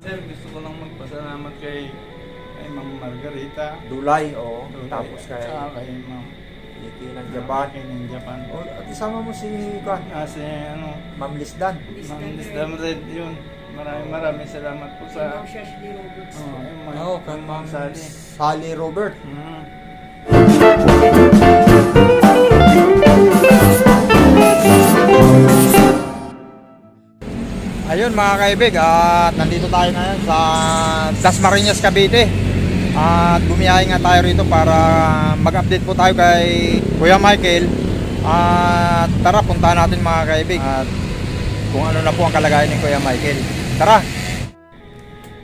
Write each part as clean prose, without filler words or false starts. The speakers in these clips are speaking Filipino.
Sir, gusto ko lang magpasalamat kay Ma'am Margarita Dulay, oo. Tapos kay kay Ma'am Nikki ng Japan. ng Japan. Oh, at isama mo si Kwan, Kasi Ma'am Lisdan. Ma'am Lisdam Red yun. Maraming salamat po sa... Oo, kay Ma'am Sally Robert. Ayun mga kaibig, at nandito tayo ngayon sa Dasmariñas, Cavite. At bumiyahe nga tayo rito para mag-update po tayo kay Kuya Michael. At tara, puntahan natin mga kaibig at kung ano na po ang kalagayan ni Kuya Michael. Tara!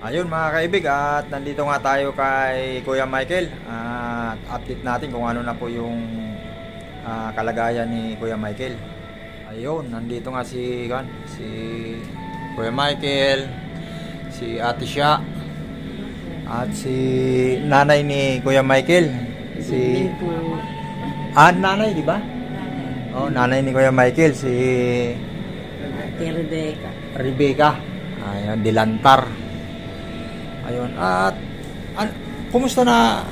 Ayun mga kaibig, at nandito nga tayo kay Kuya Michael. At update natin kung ano na po yung kalagayan ni Kuya Michael. Ayun, nandito nga si Kuya Michael, si Ate Sya, at si nanay ni Kuya Michael, si nanay, di ba? Oh, nanay ni Kuya Michael, si Ate Rebecca. Ayun, Dilantar. Ayun, at kumusta na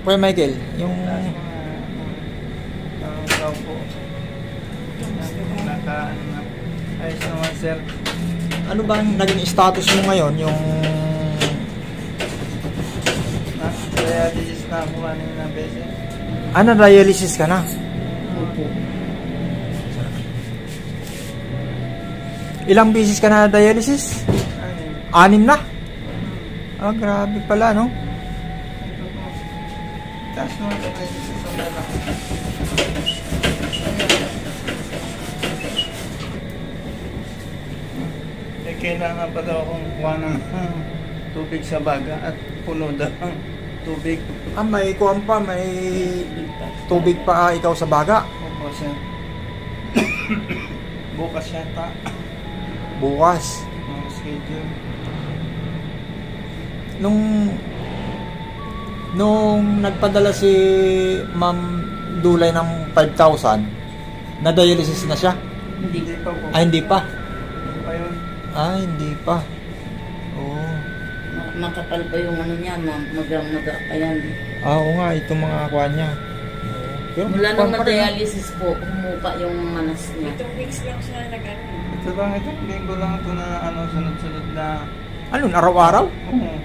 Kuya Michael? Yung ayos naman, sir. ano ba ang naging status mo ngayon? Yung dialysis na ako kanina ng beses. dialysis ka na? Opo. Ilang beses ka na dialysis? 6 na? Ah, grabe pala, no? Taas naman sa dialysis sa dala. Kailangan pa daw akong kuha ng tubig sa baga at puno daw ang tubig. May kuwan pa, may tubig pa ikaw sa baga? Opo, sir. Bukas yata. Bukas. Ang schedule. Nung nagpadala si Ma'am Dulay ng 5,000, na-dialysis na siya? Hindi pa po. Hindi pa? Hindi pa yun. Hindi pa. Oo. Makapal pa yung ano niya, maga pa yan. Oo nga, itong mga kuha niya. Pero Mula nung ma-dialysis po, humupa yung manas niya. 2 weeks lang siya nag-ano. Ito lang ito. Linggo lang ito na sunod-sunod na. Ano, araw-araw? Oo.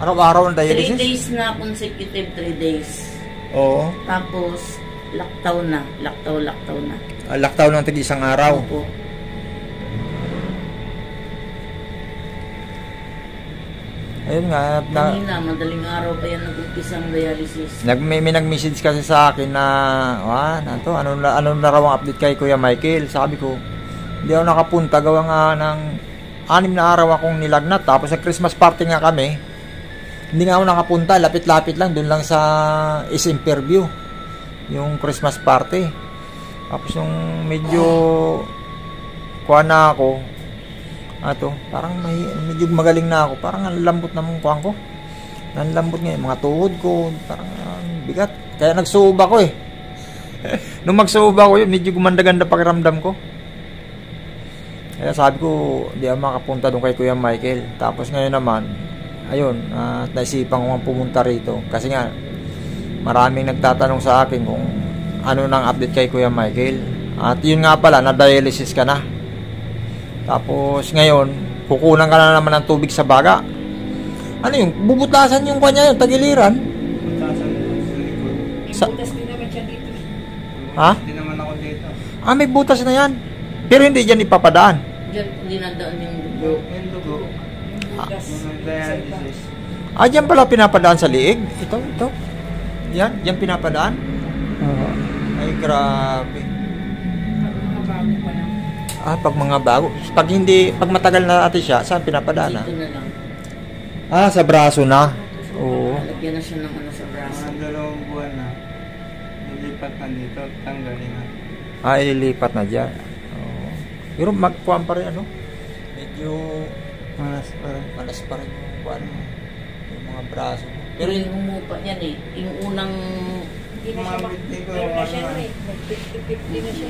Araw-araw ang 3 dialysis? days na consecutive, 3 days. Oo. Tapos, laktaw na. Laktaw na. Laktaw ng tig-isang araw. Opo. Ayun nga. Kanina, madaling araw pa yan nag-umpisang dialysis. May nag-message kasi sa akin na, ano na raw ang update kay Kuya Michael. Sabi ko, hindi ako nakapunta. Gawa nga ng 6 na araw akong nilagnat. Tapos sa Christmas party nga kami. Hindi nga ako nakapunta. Lapit-lapit lang. Doon lang sa Is-Interview. Yung Christmas party. Tapos yung medyo kuha na ako. Parang medyo magaling na ako. Parang ang lambot na mong kuhaan ko. Ang lambot nga. Mga tuhod ko. Parang bigat. Kaya nagsuuba ko eh. Nung magsuuba ko yun, medyo gumanda-ganda pakiramdam ko. Kaya sabi ko, hindi ako makapunta doon kay Kuya Michael. Tapos ngayon naman, ayun, naisipan ko nga pumunta rito. Kasi nga, maraming nagtatanong sa akin kung ano nang update kay Kuya Michael. At yun nga pala, na-dialysis ka na. Tapos ngayon, kukunan ka na naman ng tubig sa baga. Ano yung, bubutasan yung kanya yung tagiliran? Butasan sa likod. May butas din naman siya dito. Ha? Hindi naman ako dito. May butas na yan. Pero hindi dyan ipapadaan. Diyan, dinadaan yung dugo. Yung dugo. Butas. Yung dialysis. Dyan pala pinapadaan sa liig. Ito. Yan pinapadaan. Ay, grabe. Mga bago pa lang. Pag mga bago. Pag matagal na natin siya, saan pinapadaan? Dito na lang. Sa braso na. Oo. Lagyan na siya ng ano sa braso. Mga 2 buwan na. Nilipat na dito. Tanggalin na. Ililipat na dyan. Oo. Pero magkuhan pa rin, ano? Medyo malas pa rin yung kuhan mo. Yung mga braso mo. Pero yung humupa yan eh. Yung unang... Hindi na siya Mga hindi ko Meron na siya ano. Nag-50-50 na siya.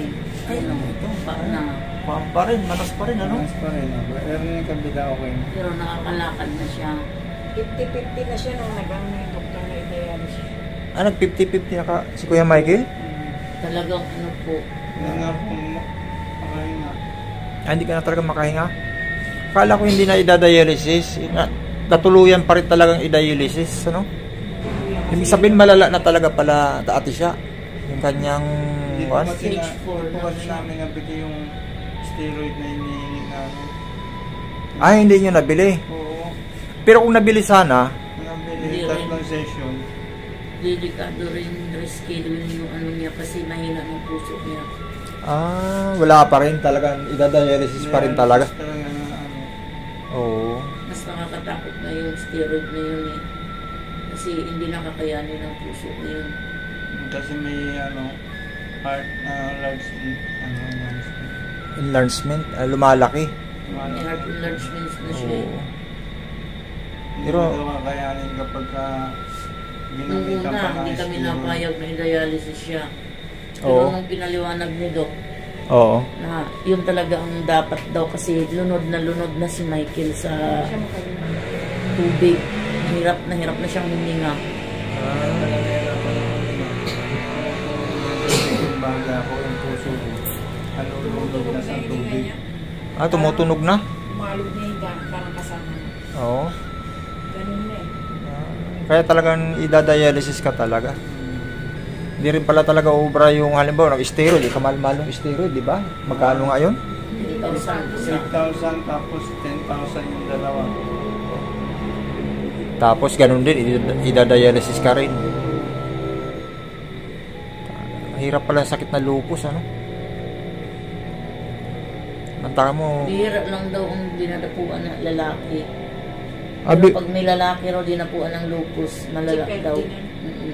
Ay, no, ito. Pa na. Pa rin, malas pa rin, ano? Mas pa rin. Pero yung kabila okay na. Pero nakakalakad na siya. 50-50 na siya nung nag-ano yung doktor na i-dialysis. Nag 50-50 na ka si Kuya Michael? Talagang ano po. Yan nga po, makahinga. Hindi ka na talaga makahinga? Akala ko hindi na idadialysis. Natuluyan pa rin talagang i-dialysis, ano? Ibig sabihin malala na talaga pala dati siya. Yung kanyang Hindi po what? kasi, Stage four hindi po na kasi siya. namin nabigay yung steroid na hinihingi namin. Ay, hindi nyo nabili. Oo. Pero kung nabili sana, Nabili Hindi tatlong session. Delikado rin reschedule yung ano niya kasi mahina ng puso niya. wala pa rin talagang idadialysis pa rin talaga. Talaga na ano. Oo. Mas nakakatakot na yung steroid na yun eh. Kasi hindi nakakayanin ng puso na yun. Kasi may ano, heart na large ano, Enlargement, lumalaki. May heart enlargements na siya eh. Oo. Hindi Pero- mo daw kakayanin kapag Nung ginamitan una, pa ng hindi kami steroid. napayag na i-dialysis siya. Oo. Pero nung pinaliwanag ni Doc, Oo. na yun talaga ang dapat daw kasi lunod na si Michael sa Siya makahinga. tubig. Hirap na siyang huminga. Yung baga ako, yung puso ko. Ano, lulog na sa tubig. Tumutunog na? Umalog na yung parang kasama. Oo. Ganun na eh. Kaya talagang idadialysis ka talaga. Hindi rin pala talaga obra yung halimbawa nag-steroid, kamal-mal yung steroid, di ba? Magkano nga yun? 8,000. 8,000 tapos 10,000 yung dalawa. Tapos ganun din, idadialysis ka rin. Mahirap pala sakit na lupus, ano? Mantaka mo, Bihira lang daw ang dinadapuan ng lalaki. Abi- Pero pag may lalaki raw dinapuan ng lupus, malala Chipper daw. din, Mm-mm.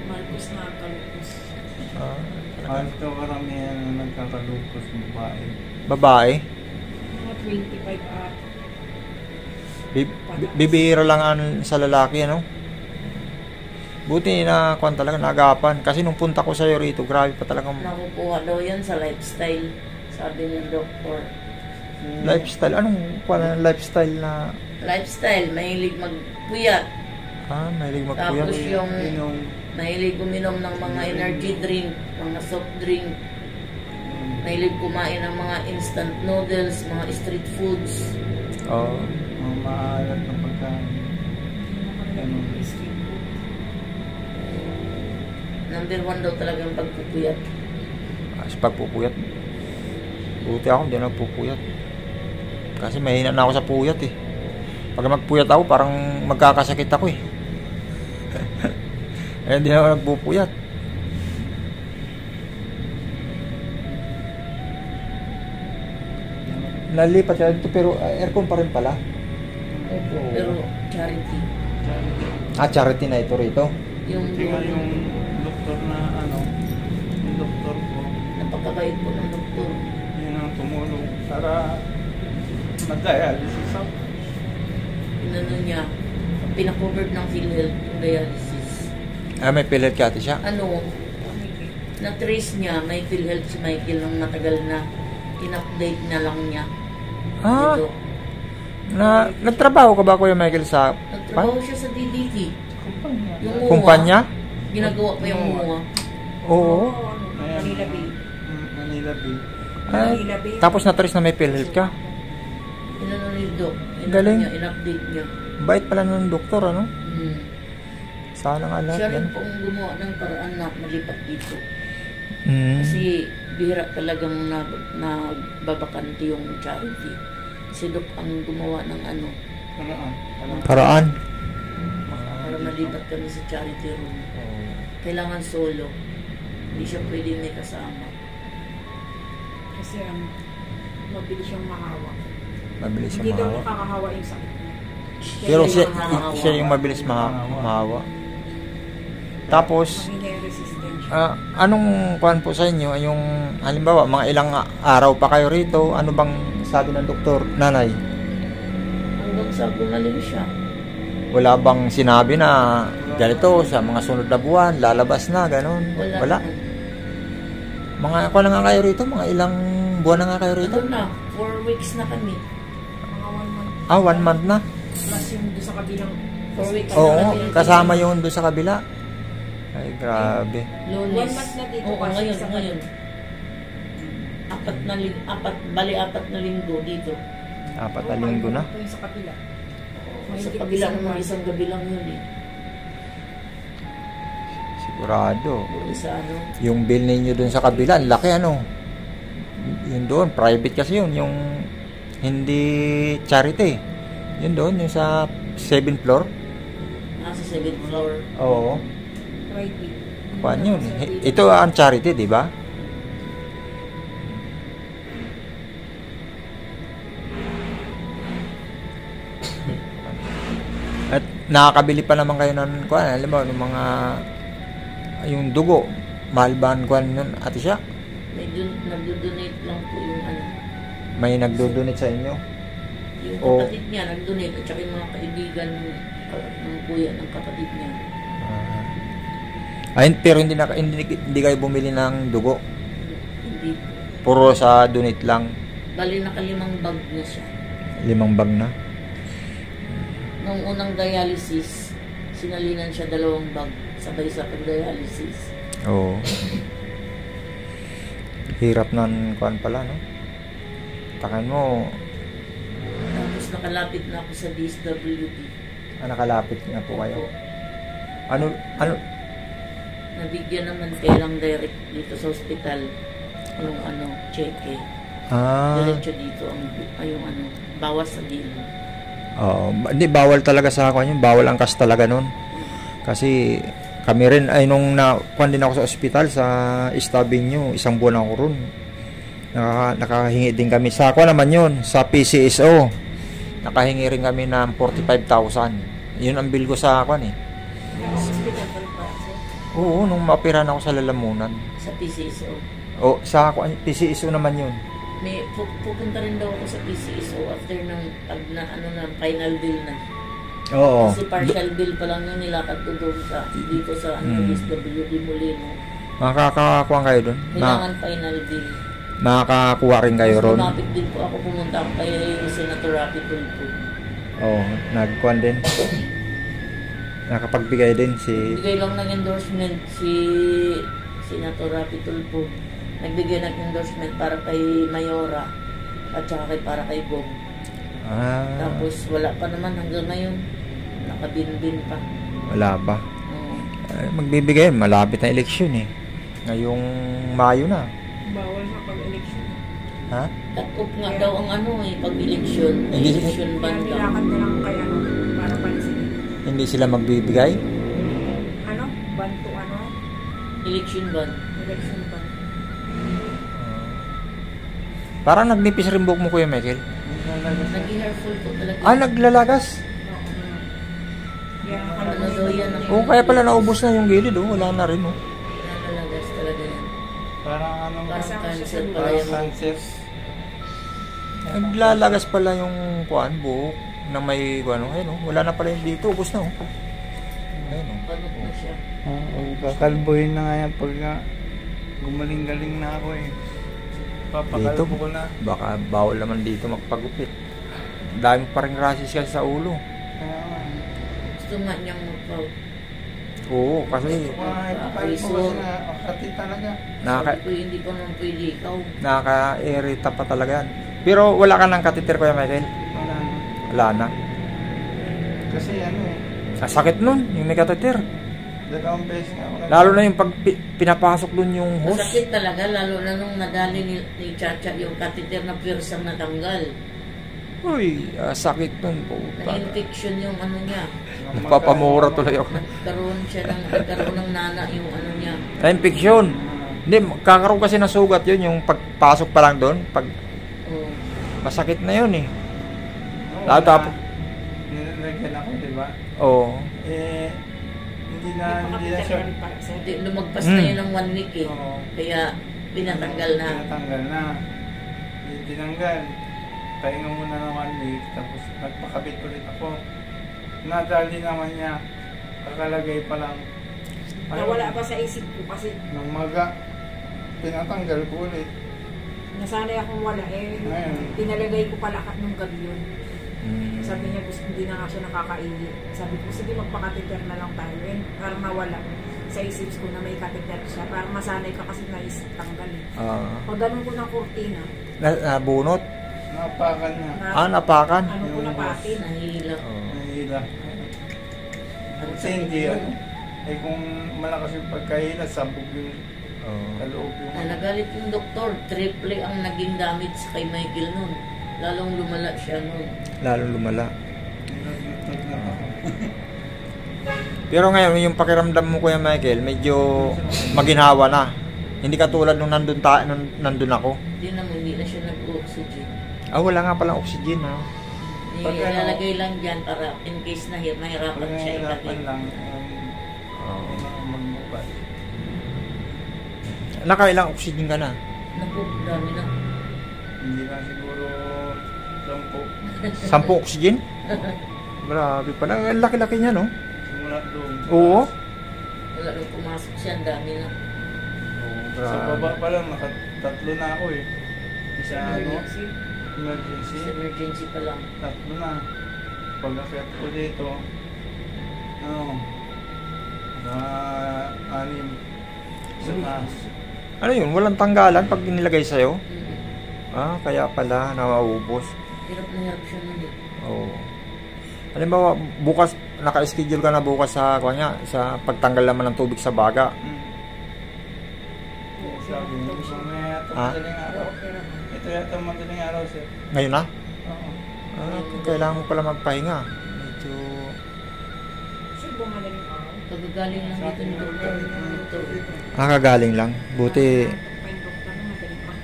Marcos na kalupos. Halos ka karamihan na nagkakalupos babae. babae, Mga 25 at bibihira lang sa lalaki, ano? Buti na kwan talaga nagapan. Kasi nung punta ko sa'yo rito, grabe pa talagang Nakukuha daw yan sa lifestyle, sabi ng doktor. lifestyle. Anong kwan na lifestyle na, Lifestyle, mahilig magpuyat. mahilig magpuyat. Tapos yung Inom. mahilig uminom ng mga energy drink, mga soft drink. Mahilig kumain ng mga instant noodles, mga street foods. Oo. Mga maalat na pagkain. Ganun. Number 1 daw talagang pagpupuyat. Sa pagpupuyat. Buti ako, hindi na nagpupuyat. Kasi mahina na ako sa puyat eh. Pag magpuyat ako, parang magkakasakit ako eh. Eh, hindi na ako nagpupuyat. Nalipat siya dito, pero aircon pa rin pala. Opo, pero charity. Charity na ito rito. Yung Tingnan yung doktor na ano, yung doktor ko, napakabait po ng doktor. yun ang tumulong para mag-dialysis ako. Inano niya, pinacovered ng PhilHealth yung dialysis. May pilit ka ate siya. Ano, na-trace niya, may PhilHealth si Michael nung matagal na. In-update na lang niya. Ito. Nagtrabaho ka ba Kuya Michael sa Nagtrabaho siya sa DDT. Yung MUA, kumpanya? ginagawa pa yung MUA. Oo. Manila Bay. Manila Bay. Manila Bay. Tapos na-trace na may pilit ka. Inano ni Doc. Galing. Niya, in-update niya. Bait pala ng doktor, ano? Hmm. Sana nga lahat Siya rin yan. pong gumawa ng paraan na malipat dito. Mm. Kasi bihira talagang nagbabakante yung charity. Si Doc ang gumawa ng ano, Paraan. para malipat kami sa charity room. Kailangan solo. Hindi siya pwede may kasama. Kasi mabilis siyang mahawa. Mabilis Hindi siya daw mahawa. nakakahawa yung sakit niya. Pero Siya siya, yung mahawa. siya yung mabilis mahawa. Tapos, Maging hair resistant siya. anong kuhan po sa inyo? Yung, halimbawa, mga ilang araw pa kayo rito, ano bang sabi ng doktor, nanay? Hanggang sa gumaling siya. Wala bang sinabi na ganito sa mga sunod na buwan, lalabas na, ganun? Wala. naman. Mga, kung nga kayo rito, mga ilang buwan na nga kayo rito? Ano na, 4 weeks na kami. Mga 1 month. 1 month na. Plus yung doon sa kabilang. 4 weeks Oo, na kami. kasama yung doon sa kabila. Ay, grabe. Lunes. 1 month na dito. Oo, kasi ngayon, sa- ngayon. 4 na linggo dito. 4 na linggo na. Ito yung sa kabila. Sa kabila naman, isang gabi lang yun eh. Sigurado. Sa ano, Yung bill ninyo doon sa kabila, ang laki ano. Yun doon, private kasi yun. Yung hindi charity. Yun doon, yung sa 7th floor. nasa 7th floor. Oo. Private. Kuan yun. Ito ang charity, di ba? At nakakabili pa naman kayo ng kuan, alam mo, ng mga yung dugo. Mahal ba ang kuan nun, Ate Siya? Nagdo-donate lang po yung ano. May nagdo-donate sa inyo? Yung Oo. kapatid niya nag-donate at saka yung mga kaibigan ng kuya ng kapatid niya. Ayun, pero hindi kayo bumili ng dugo. Hindi. Puro sa donate lang. Bali naka-5 bag na siya. 5 bag na. Nung unang dialysis, sinalinan siya 2 bag sabay sa pag-dialysis. Oo. Hirap ng kuan pala, no? Takan mo, Tapos nakalapit na ako sa DSWD. nakalapit na po kayo. Ano, Nabigyan naman kailang direct dito sa hospital yung ano, cheque. Diretso dito yung ano, bawas sa gilid. Hindi, bawal talaga sa kuan yun. Bawal ang kas talaga nun. Kasi, kami rin, ay nung kuan din ako sa ospital, sa stabbing nyo, 1 buwan ako ron. Nakahingi din kami. Sa kuan naman yun, sa PCSO. Nakahingi rin kami ng 45,000. Yun ang bill ko sa kuan eh. Hospital pa rin pa. Oo, nung maoperahan ako sa Lalamunan. Sa PCSO. O, sa PCSO naman yun. May pupunta rin daw ako sa PCSO after ng pag na ano na final bill na. Oo. Kasi partial bill pa lang yung nilakad ko doon sa dito sa DSWD Molino. Makakakuha kayo doon? Kailangan final bill. Makakakuha rin kayo ron? Lumapit din po ako, pumunta ako kay Senator Rapi Tulfo. Oo, nagkuhan din. Nakapagbigay din si... Bigay lang ng endorsement si Senator Rapi Tulfo. Nagbigay ng endorsement para kay Mayora at saka para kay Gog. Tapos wala pa naman hanggang ngayon. Nakabinbin pa. Wala pa. Oo. Magbibigay, malapit na eleksyon eh. Ngayong Mayo na. Bawal na pag-election. Ha? Cut off nga daw ang ano eh, pag-eleksyon. Hindi- Election ban Kaya daw. nilakad na lang kay ano, para pansin. Hindi sila magbibigay? Ano? Ban to ano? Election ban. Election ban. Parang nagnipis rin buhok mo, Kuya Michael. Nag-hairful po talaga. Naglalagas? Oo. Kaya Ano daw yan ang Oo, kaya pala naubos na yung gilid, oh. Wala na rin, oh. nakalagas talaga yan. Parang anong Parang cancer pala parang yung cancer. Naglalagas pala yung kuan, buhok na may ano, ayun, oh. Wala na pala yung dito, ubos na, oh. Ayun, oh. panot na siya. Kakalbuhin na nga yan pag gumaling-galing na ako eh. Dito, Papakalbo ko na. baka bawal naman dito magpagupit. Dami pa rin rasis kasi sa ulo. Kaya nga. Gusto nga niyang mag-out. Oo, kasi Papakalbo ko na. Makati talaga. Sabi ko, hindi pa naman pwede ikaw. nakaka-irita pa talaga yan. Pero wala ka ng catheter, Kuya Michael? Wala na. Wala na. Kasi ano eh. Sakit nun, yung may catheter. 2 beses nga ako. Lalo na yung pag pinapasok dun yung hose. Masakit talaga, lalo na nung nadali ni Chacha yung catheter na pwersang natanggal. Uy, sakit nun po. Na-infection yung ano niya. Nagpapamura tuloy ako. Nagkaroon ng nana yung ano niya. Na-infection. Hindi, kakaroon kasi ng sugat yun, yung pagpasok pa lang doon. Pag Oh. masakit na yun eh. Wala. Tapos, Nilagyan ako, di ba? oo. Eh, hindi na siya. Hindi, lumagpas na yun ng 1 week eh. Oo. Kaya pinatanggal na. Pinatanggal na. Tinanggal. Pahinga muna ng 1 week. Tapos nagpakabit ulit ako. Nadali naman niya. Kakalagay pa lang. Nawala pa sa isip ko kasi Nang maga, pinatanggal ko ulit. Nasanay akong wala eh. Ayun. Tinalagay ko pala nung gabi yun. Mm. Sabi niya gusto hindi na nga siya nakakaili. Sabi ko sige magpa-catheter na lang tayo. Eh, para nawala. Sa isip ko na may catheter siya. Para masanay ka kasi naisip tanggal eh. Pag ganun ko ng kurtina. Nabunot? Napakan niya. Napakan? Ano ko napatin? Nahila. Nahila. Kasi hindi ano. Eh kung malakas yung pagkahila, sabog yung kaloob yung... Nagalit yung doktor. Triple ang naging damage kay Michael nun. Lalong lumala siya nun. Lalong lumala. Naglutot na ako. Pero ngayon, yung pakiramdam mo, Kuya Michael, medyo maginhawa na. Hindi katulad nung nandun ako. Hindi na siya nag-oxygen. Wala nga palang oxygen, ha? Ilalagay lang dyan para in case na mahirapan Pag siya nahihirapan ikakit. lang, magbukas. Nakailang oxygen ka na? Naku, dami na. Hindi na siguro 10. 10 oxygen? Grabe pala. Ang laki-laki niya, no? Simula doon. Oo. Wala nang pumasok siya, ang dami na. Sa baba pa lang, nakatatlo na ako eh. Isa ano, emergency. Sa emergency pa lang. Tatlo na. Pag-akyat ko dito, anim sa taas. Ano yun? Walang tanggalan pag nilagay sa'yo? Mm. Kaya pala, nawaubos. Hirap na hirap siya nun eh. Oo. Halimbawa, bukas, naka-schedule ka na bukas sa pagtanggal naman ng tubig sa baga. Sabi niyo, mamaya ito madaling araw. Ito yata madaling araw, sir. Ngayon na? Oo. Kailangan mo pala magpahinga. Medyo... Sir, bumadaling araw. Pagagaling lang dito ni doktor. Kagaling lang. Buti... Pain doktor na madaling araw.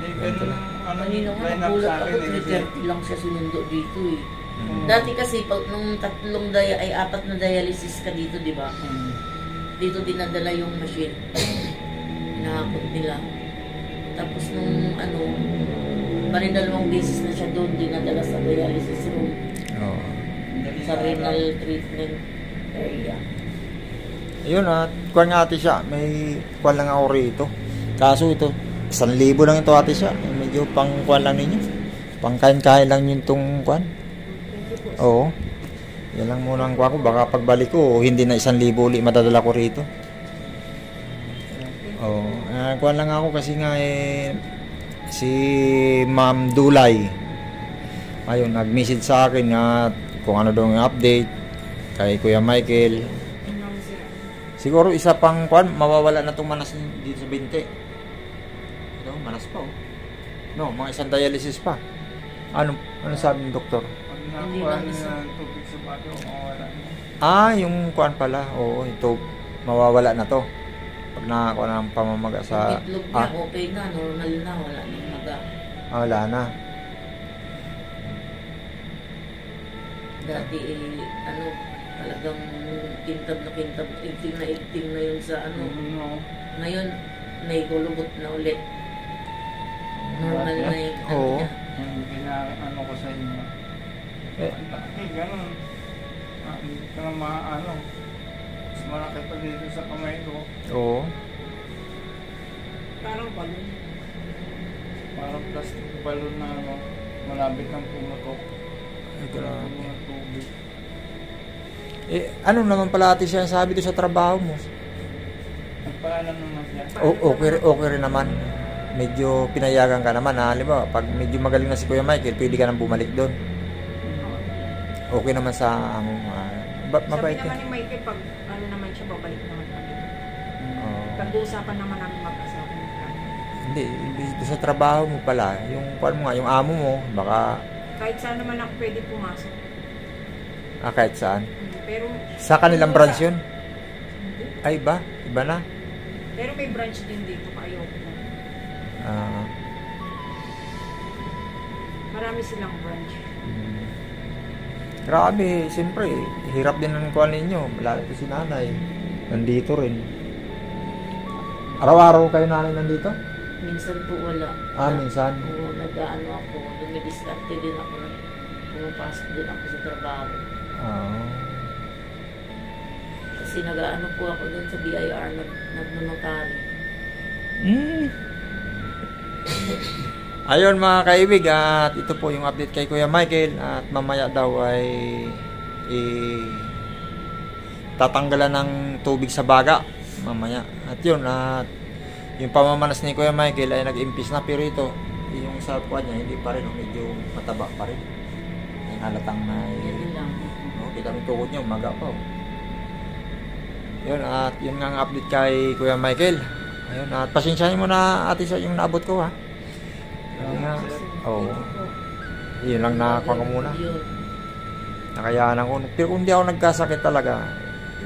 Eh, ganun ang Kanina nga, line up nagulat sa ako, akin eh. 3:30 lang siya sinundo dito eh. Dati kasi, pag nung apat na dialysis ka dito, di ba? Dito dinadala yung machine. Hinahakot nila. Tapos nung dalawang beses na siya doon dinadala sa dialysis room. Sa renal treatment area. Ayun kuwan nga ate siya. May kuwan lang ako rito. Kaso ito, 1,000 lang ito ate siya. Medyo pang kuwan lang ninyo. Pang kain-kain lang yun itong kuwan. Oo. Yan lang muna ang kuha ko. Baka pagbalik ko, hindi na 1,000 ulit madadala ko rito. Oo. Kuha lang ako kasi nga si Ma'am Dulay. Ayun, nag-message sa akin na kung ano daw yung update kay Kuya Michael. Siguro isa pang kuhan, mawawala na itong manas dito sa binte. Ito, manas pa oh. No, mga 1 dialysis pa. Ano sabi ng doktor? Pag nakuha niya ng tubig sa bato, mawala na. Yung kuan pala. Oo, ito mawawala na to. Pag nakakuha na ng pamamaga sa... Itlog niya, okay na, normal na, wala nang maga. Wala na. Dati talagang kintab na kintab, igting na yun sa Ngayon, may gulubot na ulit. Normal na yung Oo. niya. Yung ko sa inyo. Ganun. Hindi ka na maano. Mas malaki pa dito sa kamay ko. Oo. Parang balon. Parang plastic balon na malapit ng pumutok. Ay, grabe. Ng tubig. Ano naman pala ate siya sabi doon sa trabaho mo? Nagpaalam naman siya. Okay rin naman. Medyo pinayagan ka naman halimbawa, pag medyo magaling na si Kuya Michael, pwede ka nang bumalik doon. Okay naman sa mabait Sabi ka. naman ni Michael, pag naman siya, babalik naman kami. Pag-uusapan naman namin mag-asawa. Hindi, doon sa trabaho mo pala, yung yung amo mo, baka Kahit saan naman ako pwede pumasok. kahit saan. Pero Sa kanilang branch yun? Hindi. Ay, iba na. Pero may branch din dito, ayoko na. Marami silang branch. Grabe, siyempre, hirap din ang kuha ninyo. Lalo po si nanay. Nandito rin. Araw-araw kayo nanay nandito? Minsan po wala. Minsan. Oo, nag-ano ako, dumidiskarte din ako, pumapasok din ako sa trabaho. Kasi nag-ano po ako dun sa BIR, nag-notary. Ayun mga kaibig, at ito po yung update kay Kuya Michael, at mamaya daw ay tatanggalan ng tubig sa baga mamaya. At yun, at yung pamamanas ni Kuya Michael ay nag-impis na, pero ito yung sa kuwan niya hindi pa rin, medyo mataba pa rin. Yung halatang na kita mo tukod niya, umaga pa. Yun, at yun nga ang update kay Kuya Michael. Ayun, at pasensyahin mo na ate sa yung naabot ko ha. Yun nga. Oo. Yun lang nakakuha ko muna. Nakayanan ko. Pero kung hindi ako nagkasakit talaga,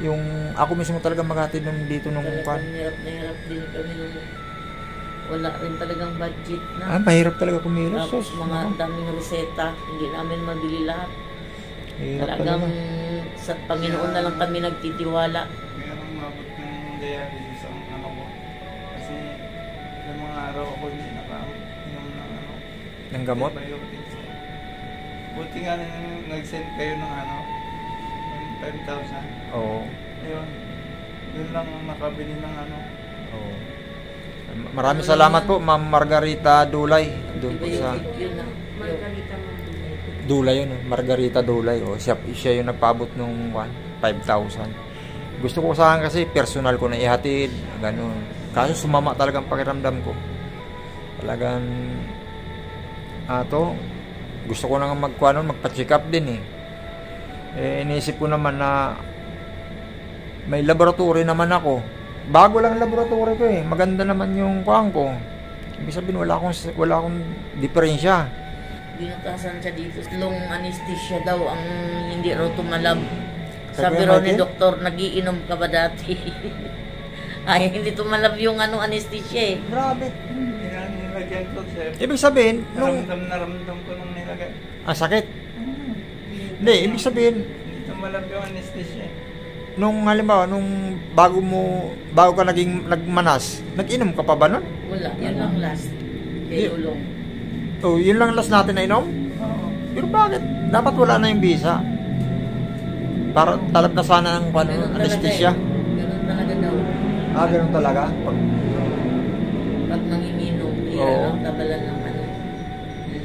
yung ako mismo talaga maghatid nung dito nung kuwan. Hirap na hirap din kami nung wala rin talagang budget na. Mahirap talaga kumilos. Tapos mga daming reseta, hindi namin mabili lahat. Talagang sa Panginoon na lang kami nagtitiwala. Mayroong mabot ng dialysis ang ano ko. Kasi yung mga araw ako hindi nakainom ng ano. Ng gamot? Buti nga nag-send kayo ng ano, yung 5,000. Oo. Ayun. Yun lang ang nakabili ng ano. Oo. Maraming salamat po, Ma'am Margarita Dulay. Doon po sa Margarita Dulay yun, Margarita Dulay. Oh, siya yung nagpaabot nung 5,000. Gusto ko saan kasi personal ko na ihatid, ganun. Kaso sumama talagang pakiramdam ko. Talagang gusto ko nang magpa-check up din eh. Iniisip ko naman na may laboratory naman ako. Bago lang laboratory ko eh. Maganda naman yung kuhaan ko. Ibig sabihin wala akong diferensya. Binutasan siya dito. Long anesthesia daw ang hindi raw tumalab. Sabi raw ni doktor, nagiinom ka ba dati? Ay, hindi tumalab yung anesthesia eh. Grabe. Nilagyan ko, sir. Ibig sabihin, Naramdam ko nung nilagay. Sakit? Hindi, ibig sabihin, hindi tumalab yung anesthesia. Nung halimbawa, bago ka nagmanas, nag-inom ka pa ba nun? Wala, yun lang last. Kay Lulong. Yun lang last natin na inom? Oo. Pero bakit? Dapat wala na yung visa. Para talab na sana ng anesthesia. Ganun talaga daw. Ganun talaga? Pag nanginginom, ang tabalan ng ano.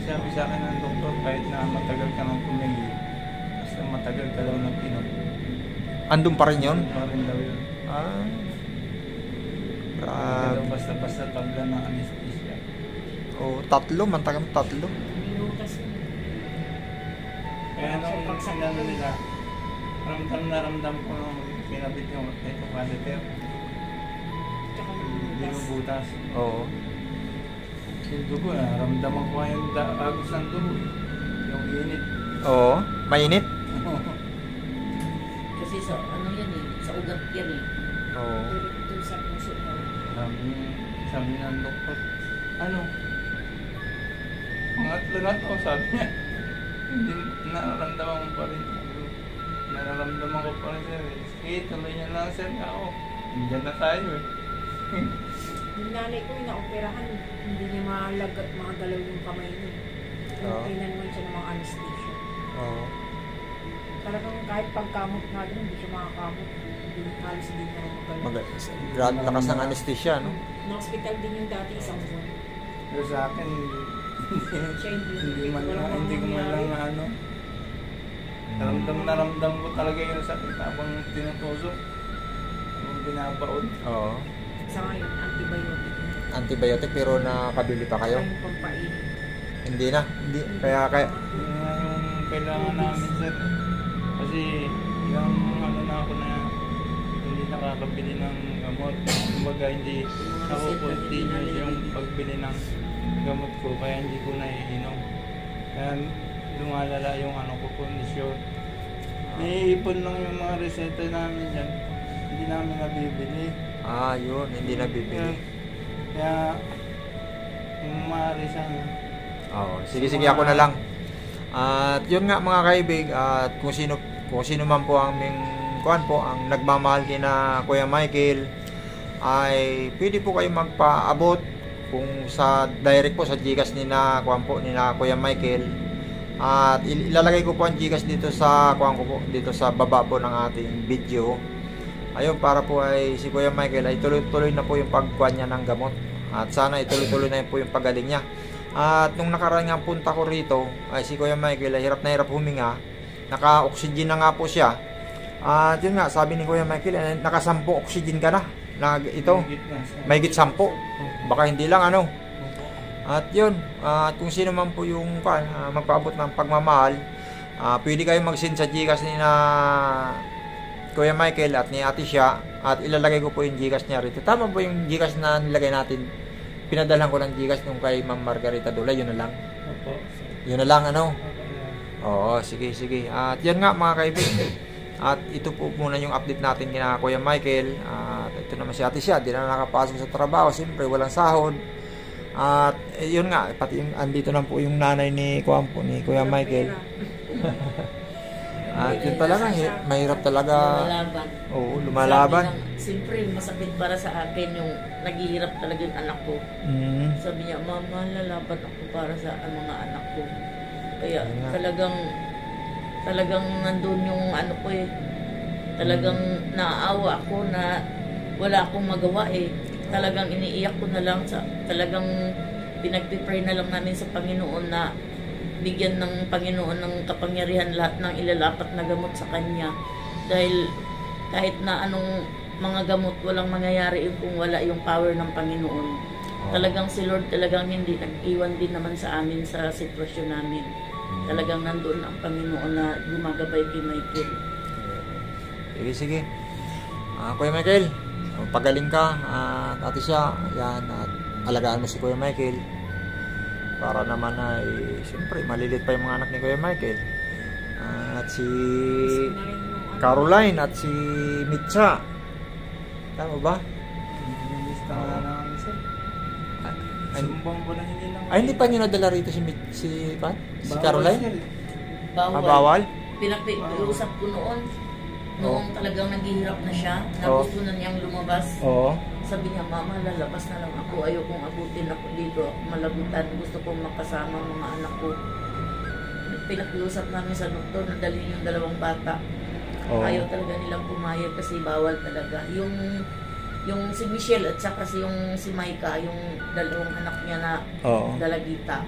Sabi sa akin ng doktor, kahit na matagal ka nang pumili, basta matagal ka daw nang inom. Andun pa rin yun? Pa rin daw yun. Grabe. Basta tabla ng anesthesia. Mantagang 3. Minutas yun. Kaya nung sinano nila, ramdam ko nung pinabit yung ito catheter. Tsaka Binubutas. Oo. Yung dugo ramdaman ko yung agos ng dugo. Yung init. Oo. Mainit? Kasi sa yan eh, sa ugat yan eh. Oo. doon sa puso mo. Sabi ng doktor, pangatlo na to, sabi niya. Hindi, nararamdaman ko pa rin. Nararamdaman ko pa rin, sir. Sige, tuloy niya lang, sir. Ako, hindi na tayo eh. Yung nanay ko yung naoperahan, hindi niya malagat mga galaw yung kamay niya. Tinanman siya ng mga anesthesia. Oo. Talagang kahit pagkamot nga din, hindi siya makakamot. Halos hindi na magalaw. Grabe lakas ng anesthesia, no? Na-hospital din yung dati isang buwan. Pero sa akin, Siya hindi ko man lang naramdam ko talaga yung sakit habang tinutusok. Habang binabaon. Oo. Sa ngayon, antibiotic. Antibiotic pero nakabili pa kayo? Yung pampainit. Hindi na. Hindi. Kaya Yun nga yung kailangan namin, sir. Kasi yung na ako na hindi nakakabili ng gamot. Kumbaga hindi ako continuous yung pagbili ng gamot ko kaya hindi ko naiinom. Kaya lumalala yung kondisyon. Iipon lang yung mga reseta namin dyan. Hindi namin nabibili. yun. Hindi nabibili. Kaya kung maaari sana. Sige ako na lang. At yun nga mga kaibig, at kung sino man po ang ang nagmamahal kina Kuya Michael, ay pwede po kayo magpaabot kung sa direct po sa Gcash ni Kuya Michael. At ilalagay ko po ang Gcash dito sa dito sa baba po ng ating video. Ayun, para po ay si Kuya Michael ay tuloy-tuloy na po yung pagkuha niya ng gamot. At sana ituloy-tuloy na po yung pagaling niya. At nung nakaraan nga punta ko rito, ay si Kuya Michael ay hirap na hirap huminga. Naka-oxygen na nga po siya. At yun nga, sabi ni Kuya Michael, naka-10 oxygen ka na. Ito, may higit 10. Baka hindi lang ano. At yun, kung sino man po yung magpaabot ng pagmamahal, pwede kayong mag-send sa Gcash ni na Kuya Michael at ni Ate Sya. At ilalagay ko po yung Gcash niya rito. Tama po yung Gcash na nilagay natin. Pinadalhan ko ng Gcash nung kay Ma'am Margarita Dulay. Yun na lang. Yun na lang ano. Oo, sige. At yan nga mga kaibigan. At ito po muna yung update natin kina Kuya Michael. At ito naman si Ate Sya. Di na nakapasok sa trabaho. Siyempre walang sahod. At yun nga. Pati yung, andito na po yung nanay ni Kuya Michael. At yun talaga, mahirap talaga. Lumalaban. Oo, lumalaban. Siyempre, masakit para sa akin yung naghihirap talaga yung anak ko. Sabi niya, Mama, lalaban ako para sa mga anak ko. Kaya talagang nandun yung ano ko eh. Talagang naaawa ako na wala akong magawa eh. Talagang iniiyak ko na lang. Talagang pinagpipray na lang namin sa Panginoon na bigyan ng Panginoon ng kapangyarihan lahat ng ilalapat na gamot sa Kanya. Dahil kahit na anong mga gamot, walang mangyayari kung wala yung power ng Panginoon. Talagang si Lord talagang hindi nag-iwan din naman sa amin sa sitwasyon namin. Talagang nandoon ang Panginoon na gumagabay kay Michael. Sige. Kuya Michael, pagaling ka. Ate Sya, yan, at alagaan mo si Kuya Michael. Para naman ay, siyempre, malilit pa yung mga anak ni Kuya Michael. At si Caroline at si Mitcha. Tama ba? Hindi pa nyo nadala rito si Caroline? Bawal. Pinakiusap ko noong talagang naghihirap na siya, na gusto na niyang lumabas. Sabi niya, Mama, lalabas na lang ako. Ayokong abutin ako dito. Malagutan. Gusto kong makasama ang mga anak ko. Pinakiusap namin sa doktor na dalhin yung 2 bata. Ayaw talaga nilang pumayag kasi bawal talaga. Yung si Michelle at saka si Maika, yung 2 anak niya na dalagita,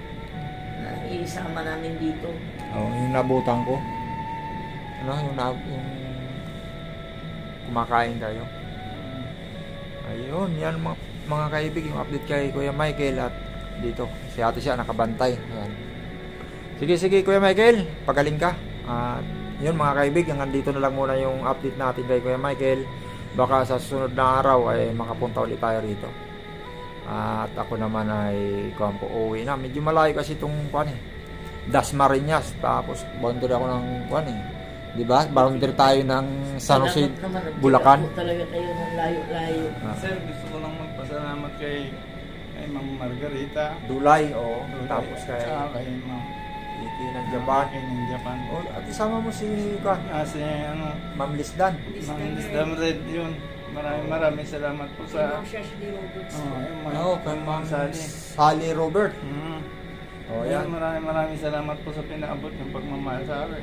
na isama namin dito. Yung nabutan ko. Yung kumakain kayo. Ayun, yan mga kaibig, yung update kay Kuya Michael at dito, si Ate Sya nakabantay. Ayan. Sige Kuya Michael, pagaling ka. At yun mga kaibig, hanggang dito na lang muna yung update natin kay Kuya Michael. Baka sa susunod na araw ay makapunta ulit tayo rito. At ako naman ay uuwi na. Medyo malayo kasi itong Dasmariñas. Tapos boundary ako ng diba? Boundary tayo ng San Jose, Bulacan. Talaga kayo ng layo-layo. Sir, gusto ko lang magpasalamat kay Ma'am Margarita Dulay, tapos kay Ma'am Iki ng Japan. At isama mo si Ma'am Lisdan. Ma'am Lisdan Red, yun. Maraming salamat po sa kay Ma'am Sally Robert. Yan. Maraming salamat po sa pinaabot ng pagmamahal sa akin.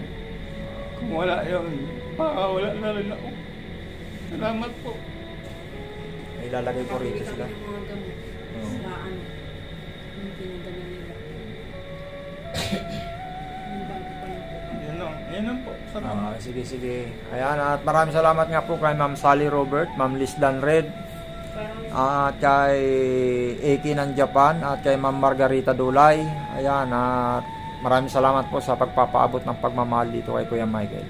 Kung wala yun, wala na rin ako. Salamat po. Ilalagay ko rito sila. Yan lang po. Salamat. Sige. Ayan, at maraming salamat nga po kay Ma'am Sally Robert, Ma'am Lisdan Red, at kay Eki ng Japan, at kay Ma'am Margarita Dulay. Ayan, at maraming salamat po sa pagpapaabot ng pagmamahal dito kay Kuya Michael.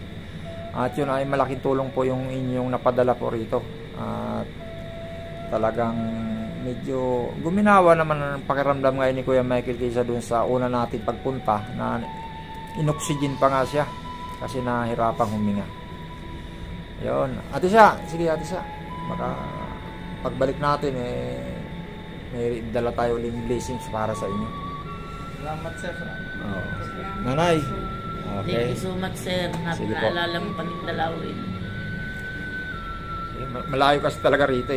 At yun ay malaking tulong po yung inyong napadala po rito. At talagang medyo guminawa naman ang pakiramdam ngayon ni Kuya Michael kaysa dun sa una natin pagpunta na inoxygen pa nga siya kasi nahirapang huminga. Yun. Ate Sya, sige Ate Sya. Baka pagbalik natin may dala tayo uling blessings para sa inyo. Salamat sir. Nanay. Thank you so much sir. Naalala mo pa ng dalawin. Malayo kasi talaga rito